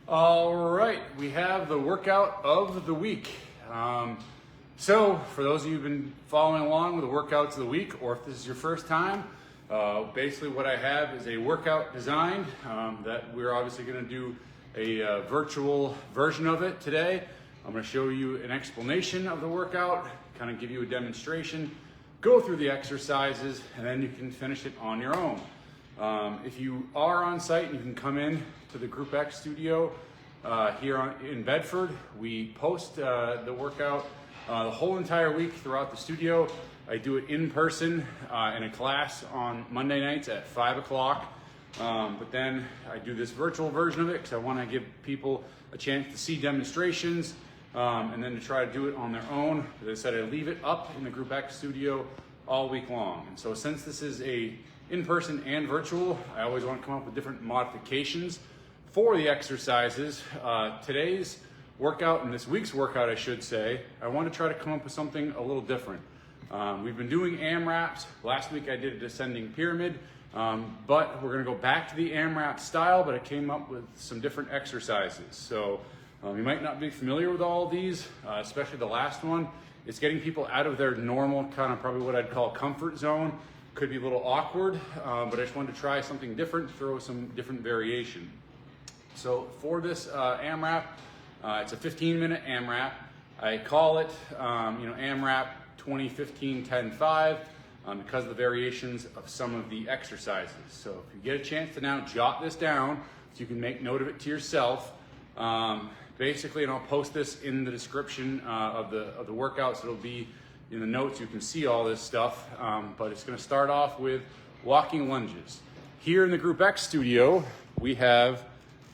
All right, we have the workout of the week. So for those of you who've been following along with the workouts of the week, or if this is your first time, basically what I have is a workout design that we're obviously going to do a virtual version of it today. I'm going to show you an explanation of the workout, kind of give you a demonstration, go through the exercises, and then you can finish it on your own. If you are on site, you can come in to the Group X studio here in Bedford. We post the workout the whole entire week throughout the studio. I do it in person in a class on Monday nights at 5 o'clock. But then I do this virtual version of it because I want to give people a chance to see demonstrations and then to try to do it on their own. As I said, I leave it up in the Group X studio all week long. And so since this is a in-person and virtual, I always want to come up with different modifications for the exercises. Today's workout, and this week's workout I should say, I want to try to come up with something a little different. We've been doing AMRAPs. Last week I did a descending pyramid, but we're going to go back to the AMRAP style, but I came up with some different exercises. So you might not be familiar with all of these, especially the last one. It's getting people out of their normal, kind of probably what I'd call comfort zone. Could be a little awkward, but I just wanted to try something different, throw some different variation. So for this AMRAP, it's a 15-minute AMRAP. I call it, AMRAP 20-15-10-5 because of the variations of some of the exercises. So if you get a chance to now jot this down, so you can make note of it to yourself. Basically, and I'll post this in the description of the workout, so it'll be in the notes. You can see all this stuff, but it's going to start off with walking lunges. Here in the Group X studio, we have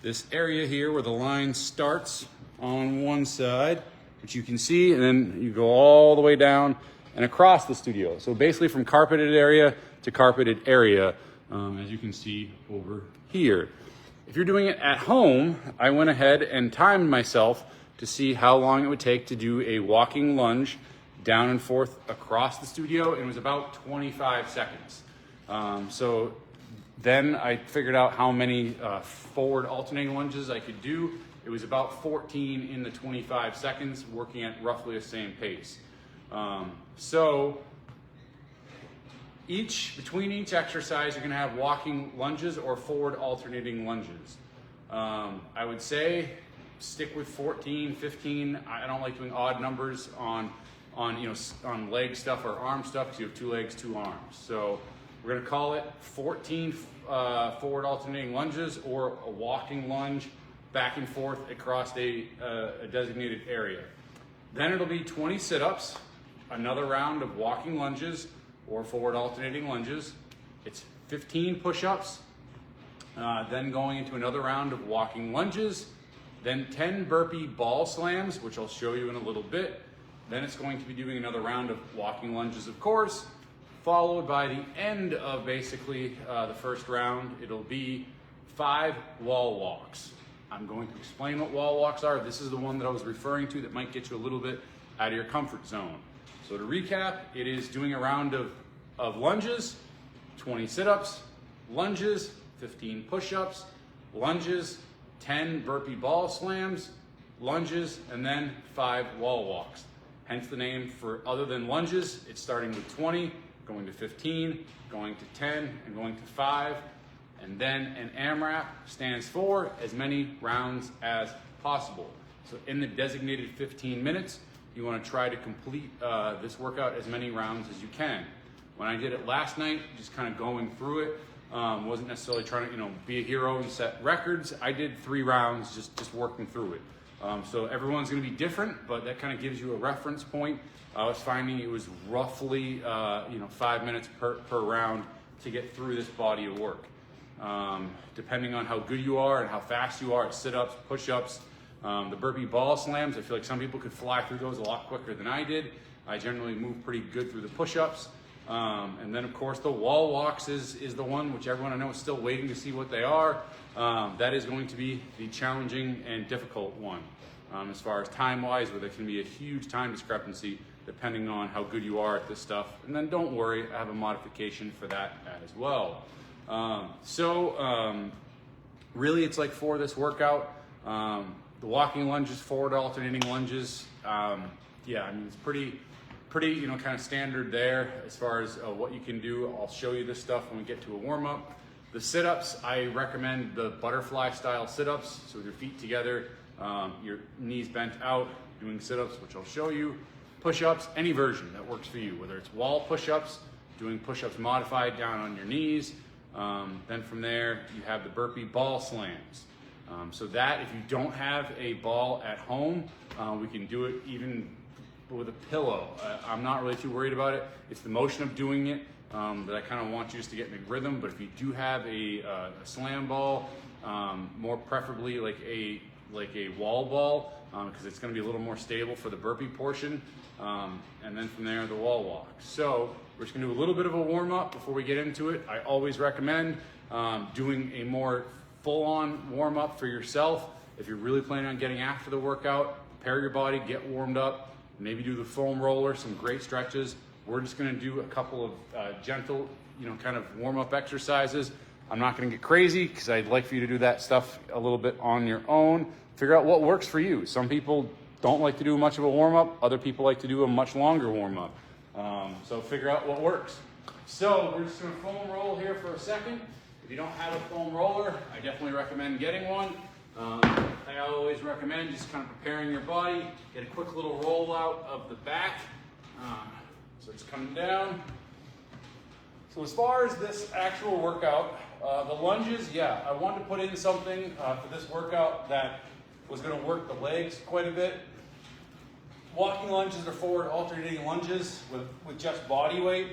this area here where the line starts on one side, which you can see, and then you go all the way down and across the studio. So basically from carpeted area to carpeted area, as you can see over here. If you're doing it at home, I went ahead and timed myself to see how long it would take to do a walking lunge down and forth across the studio, and it was about 25 seconds. So then I figured out how many forward alternating lunges I could do. It was about 14 in the 25 seconds, working at roughly the same pace. So between each exercise, you're gonna have walking lunges or forward alternating lunges. I would say stick with 14, 15. I don't like doing odd numbers on leg stuff or arm stuff because you have 2 legs, 2 arms. So we're going to call it 14 forward alternating lunges or a walking lunge back and forth across a designated area. Then it'll be 20 sit-ups, another round of walking lunges or forward alternating lunges. It's 15 push-ups, then going into another round of walking lunges, then 10 burpee ball slams, which I'll show you in a little bit. Then it's going to be doing another round of walking lunges, of course, followed by the end of basically the first round. It'll be 5 wall walks. I'm going to explain what wall walks are. This is the one that I was referring to that might get you a little bit out of your comfort zone. So to recap, it is doing a round of lunges, 20 sit-ups, lunges, 15 push-ups, lunges, 10 burpee ball slams, lunges, and then 5 wall walks. Hence the name for other than lunges, it's starting with 20, going to 15, going to 10, and going to 5. And then an AMRAP stands for as many rounds as possible. So in the designated 15 minutes, you want to try to complete this workout as many rounds as you can. When I did it last night, just kind of going through it, wasn't necessarily trying to be a hero and set records. I did 3 rounds just working through it. So everyone's going to be different, but that kind of gives you a reference point. I was finding it was roughly 5 minutes per round to get through this body of work. Depending on how good you are and how fast you are at sit-ups, push-ups, the burpee ball slams, I feel like some people could fly through those a lot quicker than I did. I generally move pretty good through the push-ups. And then of course the wall walks is the one which everyone I know is still waiting to see what they are. That is going to be the challenging and difficult one. As far as time-wise, where there can be a huge time discrepancy depending on how good you are at this stuff. And then don't worry, I have a modification for that as well. Really it's like for this workout, The walking lunges, forward alternating lunges, yeah, I mean, it's pretty, you know, kind of standard there as far as what you can do. I'll show you this stuff when we get to a warm up. The sit-ups, I recommend the butterfly style sit-ups. So with your feet together, your knees bent out, doing sit-ups, which I'll show you. Push-ups, any version that works for you, whether it's wall push-ups, doing push-ups modified down on your knees. Then from there, you have the burpee ball slams. So that, if you don't have a ball at home, we can do it even with a pillow. I'm not really too worried about it. It's the motion of doing it that I kind of want you just to get in the rhythm. But if you do have a slam ball, more preferably like a wall ball, because it's going to be a little more stable for the burpee portion. And then from there, the wall walk. So we're just going to do a little bit of a warm up before we get into it. I always recommend doing a more full-on warm up for yourself. If you're really planning on getting after the workout, prepare your body, get warmed up, maybe do the foam roller, some great stretches. We're just going to do a couple of gentle, you know, kind of warm-up exercises. I'm not going to get crazy because I'd like for you to do that stuff a little bit on your own. Figure out what works for you. Some people don't like to do much of a warm-up. Other people like to do a much longer warm-up. So figure out what works. So we're just going to foam roll here for a second. If you don't have a foam roller, I definitely recommend getting one. I always recommend just kind of preparing your body. Get a quick little roll out of the back. So it's coming down. So as far as this actual workout, the lunges, yeah, I wanted to put in something for this workout that was going to work the legs quite a bit. Walking lunges or forward alternating lunges with just body weight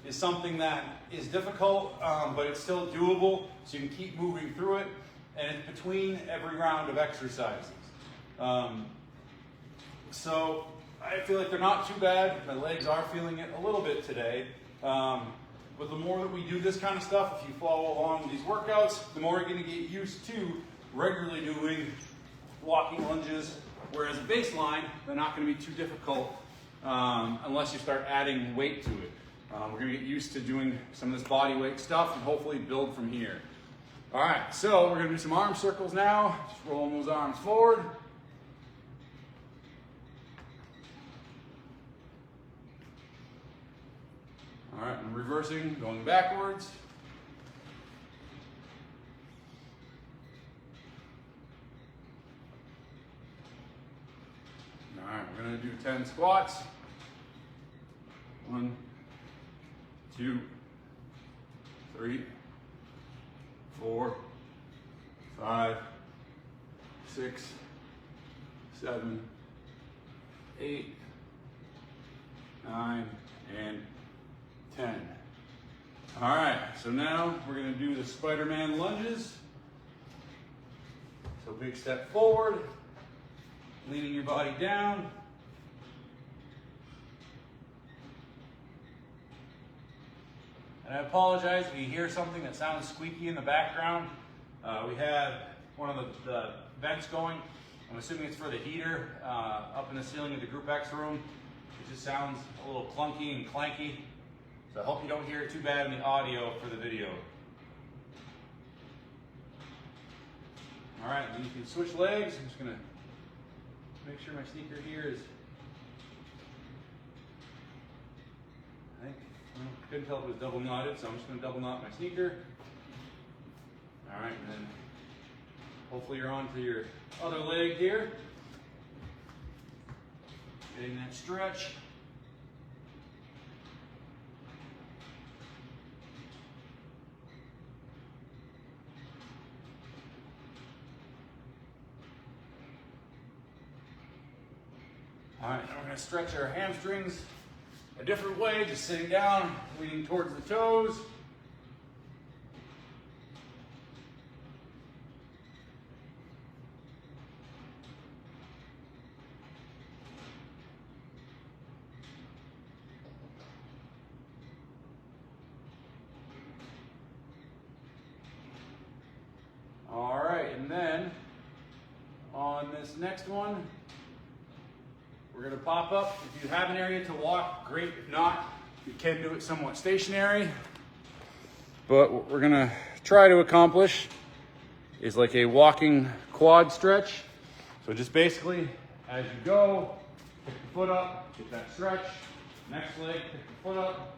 is something that is difficult, but it's still doable, so you can keep moving through it, and it's between every round of exercises. So I feel like they're not too bad. My legs are feeling it a little bit today. But the more that we do this kind of stuff, if you follow along with these workouts, the more you're going to get used to regularly doing walking lunges, whereas a baseline, they're not going to be too difficult unless you start adding weight to it. We're going to get used to doing some of this body weight stuff and hopefully build from here. All right, so we're going to do some arm circles now. Just rolling those arms forward. All right, I'm reversing, going backwards. All right, we're going to do 10 squats. 1, 2, 3, 4, 5, 6, 7, 8, 9, and 10. All right, so now we're going to do the Spider-Man lunges. So big step forward, leaning your body down. And I apologize if you hear something that sounds squeaky in the background. We have one of the vents going. I'm assuming it's for the heater up in the ceiling of the Group X room. It just sounds a little clunky and clanky. So I hope you don't hear it too bad in the audio for the video. All right, you can switch legs. I'm just gonna make sure my sneaker here is, I couldn't tell if it was double knotted, so I'm just gonna double knot my sneaker. All right, and then hopefully you're on to your other leg here. Getting that stretch. All right, now we're going to stretch our hamstrings a different way, just sitting down, leaning towards the toes. All right, and then on this next one, we're going to pop up. If you have an area to walk, great. If not, you can do it somewhat stationary. But what we're going to try to accomplish is like a walking quad stretch. So just basically, as you go, pick the foot up, get that stretch. Next leg, pick the foot up,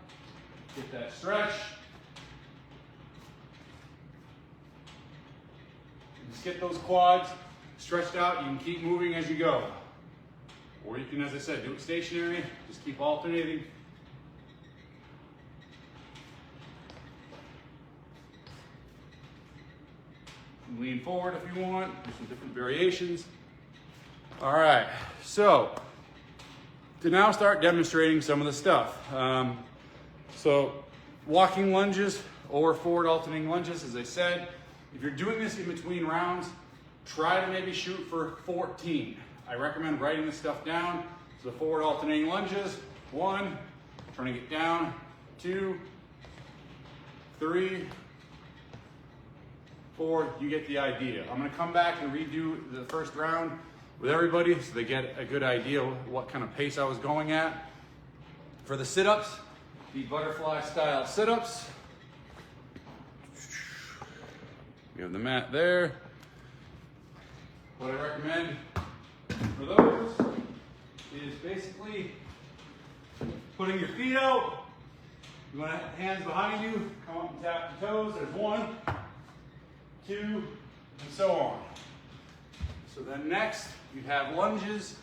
get that stretch. Just get those quads stretched out. You can keep moving as you go. Or you can, as I said, do it stationary. Just keep alternating. Lean forward if you want. Do some different variations. All right, so to now start demonstrating some of the stuff. So walking lunges or forward alternating lunges, as I said, if you're doing this in between rounds, try to maybe shoot for 14. I recommend writing this stuff down. So forward alternating lunges, 1, turning it down, 2, 3, 4, you get the idea. I'm gonna come back and redo the first round with everybody so they get a good idea of what kind of pace I was going at. For the sit-ups, the butterfly style sit-ups. You have the mat there. What I recommend for those is basically putting your feet out. You want to have hands behind you, come up and tap the toes. There's 1, 2, and so on. So then next, you have lunges,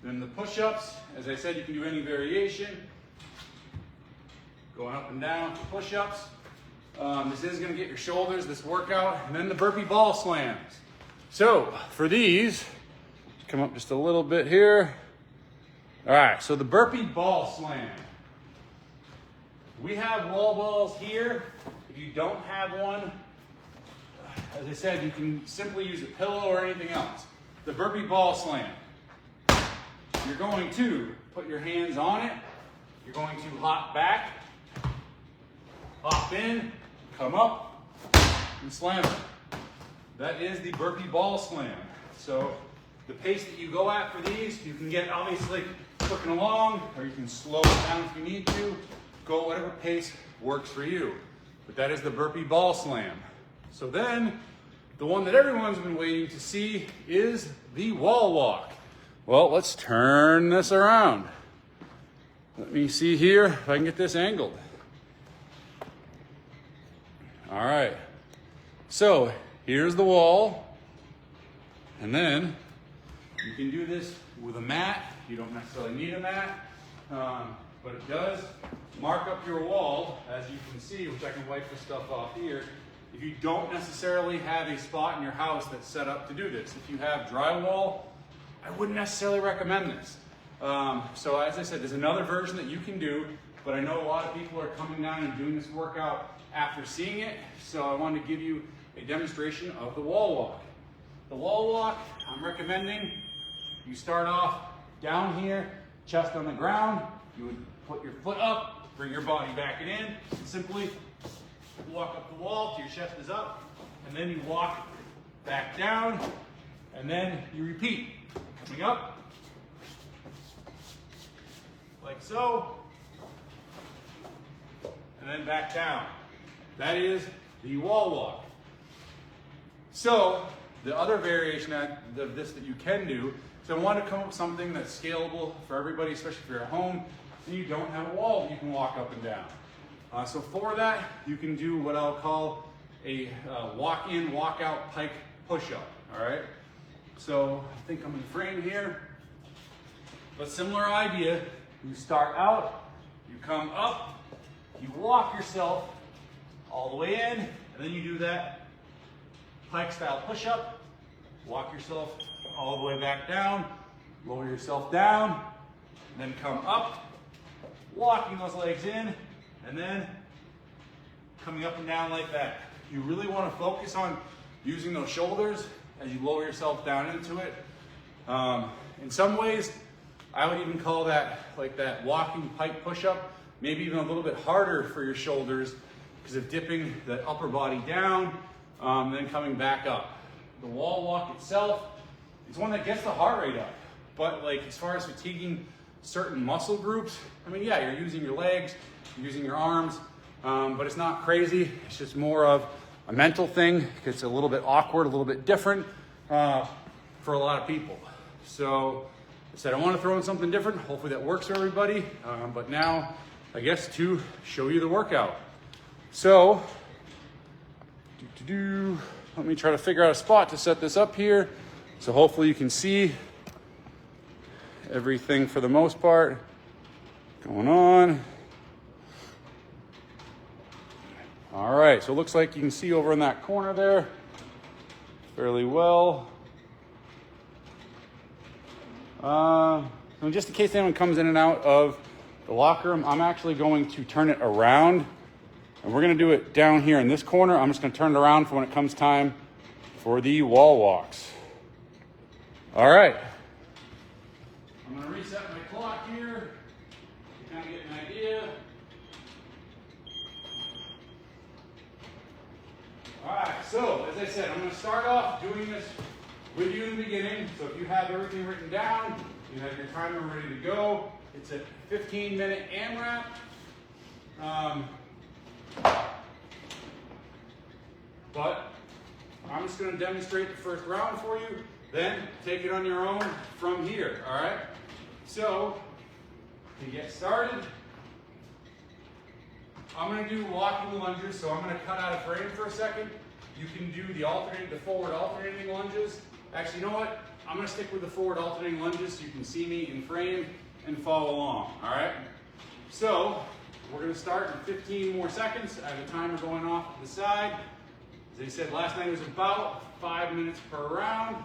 then the push-ups. As I said, you can do any variation. Going up and down for push-ups. This is going to get your shoulders, this workout, and then the burpee ball slams. So for these, come up just a little bit here. All right, so the burpee ball slam. We have wall balls here. If you don't have one, as I said, you can simply use a pillow or anything else. The burpee ball slam. You're going to put your hands on it. You're going to hop back, hop in, come up, and slam it. That is the burpee ball slam. So the pace that you go at for these, you can get obviously clicking along, or you can slow it down if you need to. Go whatever pace works for you. But that is the burpee ball slam. So then, the one that everyone's been waiting to see is the wall walk. Well, let's turn this around. Let me see here if I can get this angled. All right. So here's the wall. And then you can do this with a mat. You don't necessarily need a mat, but it does mark up your wall, as you can see, which I can wipe the stuff off here. If you don't necessarily have a spot in your house that's set up to do this, if you have drywall, I wouldn't necessarily recommend this. So as I said, there's another version that you can do, but I know a lot of people are coming down and doing this workout after seeing it, so I wanted to give you a demonstration of the wall walk. The wall walk, I'm recommending you start off down here, chest on the ground. You would put your foot up, bring your body back in, and simply walk up the wall till your chest is up, and then you walk back down, and then you repeat. Coming up, like so, and then back down. That is the wall walk. So the other variation of this that you can do, so I want to come up with something that's scalable for everybody, especially if you're at home and you don't have a wall that you can walk up and down. So for that, you can do what I'll call a walk-in, walk-out pike push-up, all right? So I think I'm in frame here, but similar idea. You start out, you come up, you walk yourself all the way in, and then you do that pike style push-up, walk yourself all the way back down, lower yourself down, and then come up, walking those legs in, and then coming up and down like that. You really want to focus on using those shoulders as you lower yourself down into it. In some ways, I would even call that like that walking pike push-up, maybe even a little bit harder for your shoulders because of dipping the upper body down, then coming back up. The wall walk itself is one that gets the heart rate up, but like as far as fatiguing certain muscle groups, I mean, yeah, you're using your legs, you're using your arms, but it's not crazy. It's just more of, a mental thing. It's a little bit awkward, a little bit different for a lot of people. So I said I want to throw in something different. Hopefully that works for everybody. But now, I guess to show you the workout. So, let me try to figure out a spot to set this up here. So hopefully you can see everything for the most part going on. All right, so it looks like you can see over in that corner there fairly well. So just in case anyone comes in and out of the locker room, I'm actually going to turn it around, and we're going to do it down here in this corner. I'm just going to turn it around for when it comes time for the wall walks. All right. I'm going to reset my clock here to kind of get an idea. All right, so as I said, I'm going to start off doing this with you in the beginning. So if you have everything written down, you have your timer ready to go. It's a 15-minute AMRAP. But I'm just going to demonstrate the first round for you, then take it on your own from here, all right? So to get started, I'm going to do walking lunges, so I'm going to cut out of frame for a second. You can do the forward alternating lunges. Actually, you know what? I'm going to stick with the forward alternating lunges so you can see me in frame and follow along, all right? So we're going to start in 15 more seconds. I have a timer going off to the side. As I said, last night it was about 5 minutes per round.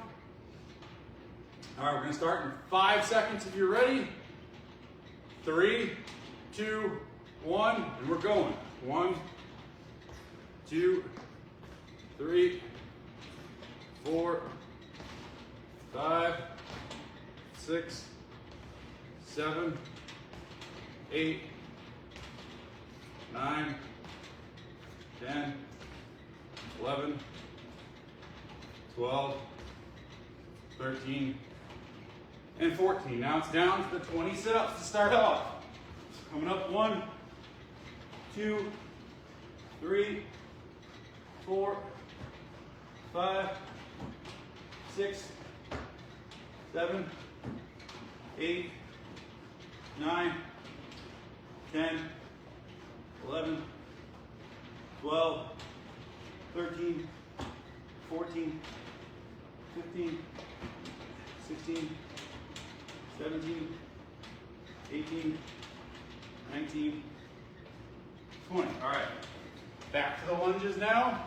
All right, we're going to start in 5 seconds if you're ready. 3, 2, 1, and we're going. 1, 2, 3, 4, 5, 6, 7, 8, 9, 10, 11, 12, 13, and 14. Now it's down to the 20 sit-ups to start off. Coming up, 1, 2, 3, 4, 5, 6, 7, 8, 9, 10, 11, 12, 13, 14, 15, 16, 17, 18, 19, 20. All right, back to the lunges now.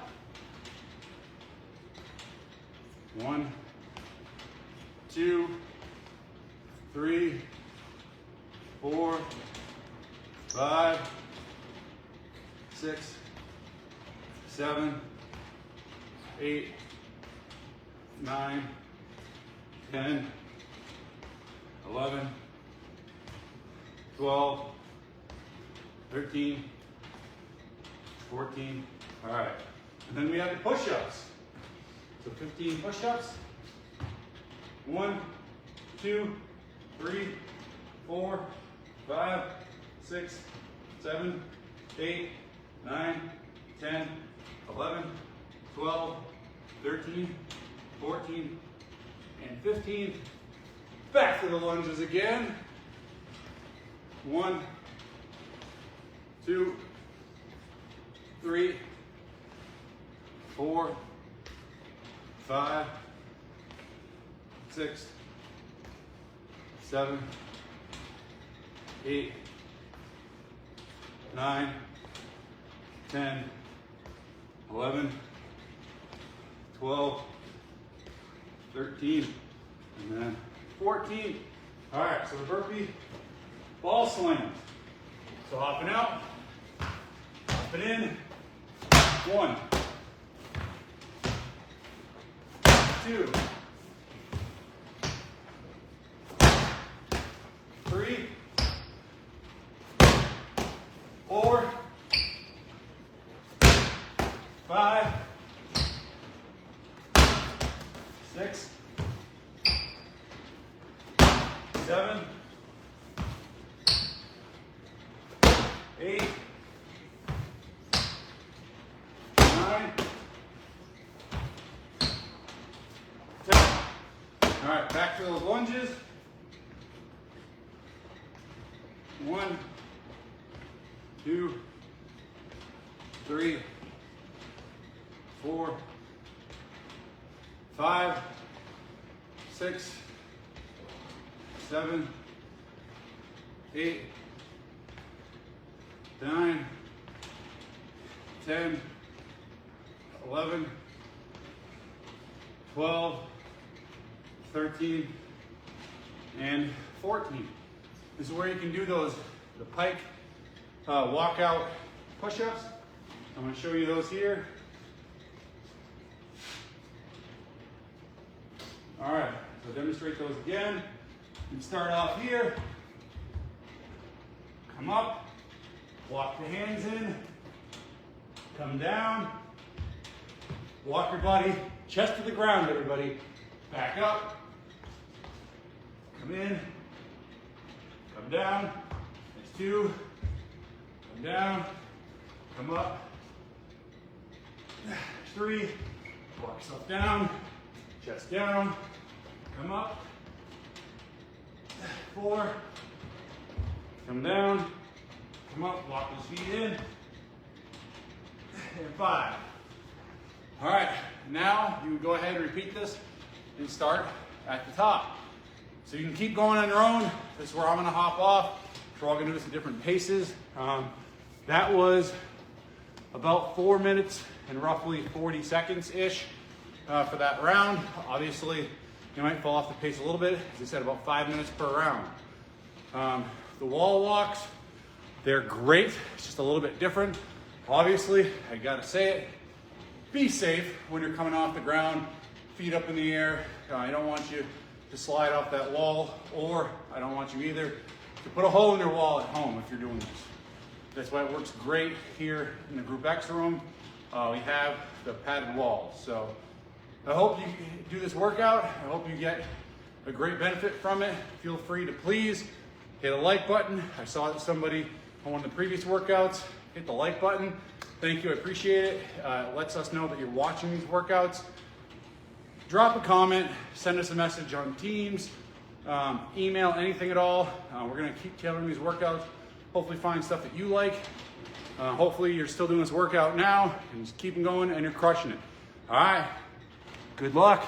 1, 2, 3, 4, 5, 6, 7, 8, 9, 10, 11, 12, 13, 14. All right. And then we have the push-ups. So 15 push-ups. 1, 2, 3, 4, 5, 6, 7, 8, 9, 10, 11, 12, 13, 14, and 15. Back to the lunges again. 1, 2, 3, 4, 5, 6, 7, 8, 9, 10, 11, 12, 13, and then 14. All right, so the burpee ball slam. So hopping out, hopping in. 1, 2, 3, 4, 5, 6, 7, 8, 9, All right, back to those lunges. 1, 2, 3, 4, 5, 6, 7, 8, 9, 10, 11, 12, 13, and 14. This is where you can do the Pike walkout push-ups. I'm going to show you those here. All right, so demonstrate those again. You start off here, come up, walk the hands in, come down, walk your body chest to the ground, everybody. Back up, come in, come down, that's 2, come down, come up, 3, walk yourself down, chest down, come up, 4, come down, come up, walk those feet in, and 5. All right, now you go ahead and repeat this and start at the top. So you can keep going on your own. This is where I'm gonna hop off. We're all gonna do this at different paces. That was about 4 minutes and roughly 40 seconds-ish for that round. Obviously, you might fall off the pace a little bit. As I said, about 5 minutes per round. The wall walks, they're great. It's just a little bit different. Obviously, I gotta say it, be safe when you're coming off the ground, feet up in the air. I don't want you to slide off that wall, or I don't want you either to put a hole in your wall at home if you're doing this. That's why it works great here in the Group X room. We have the padded walls. So I hope you do this workout. I hope you get a great benefit from it. Feel free to please hit a like button. I saw somebody on one of the previous workouts hit the like button. Thank you, I appreciate it. It lets us know that you're watching these workouts. Drop a comment, send us a message on Teams, email, anything at all. We're gonna keep tailoring these workouts. Hopefully find stuff that you like. Hopefully you're still doing this workout now and just keep going and you're crushing it. All right, good luck.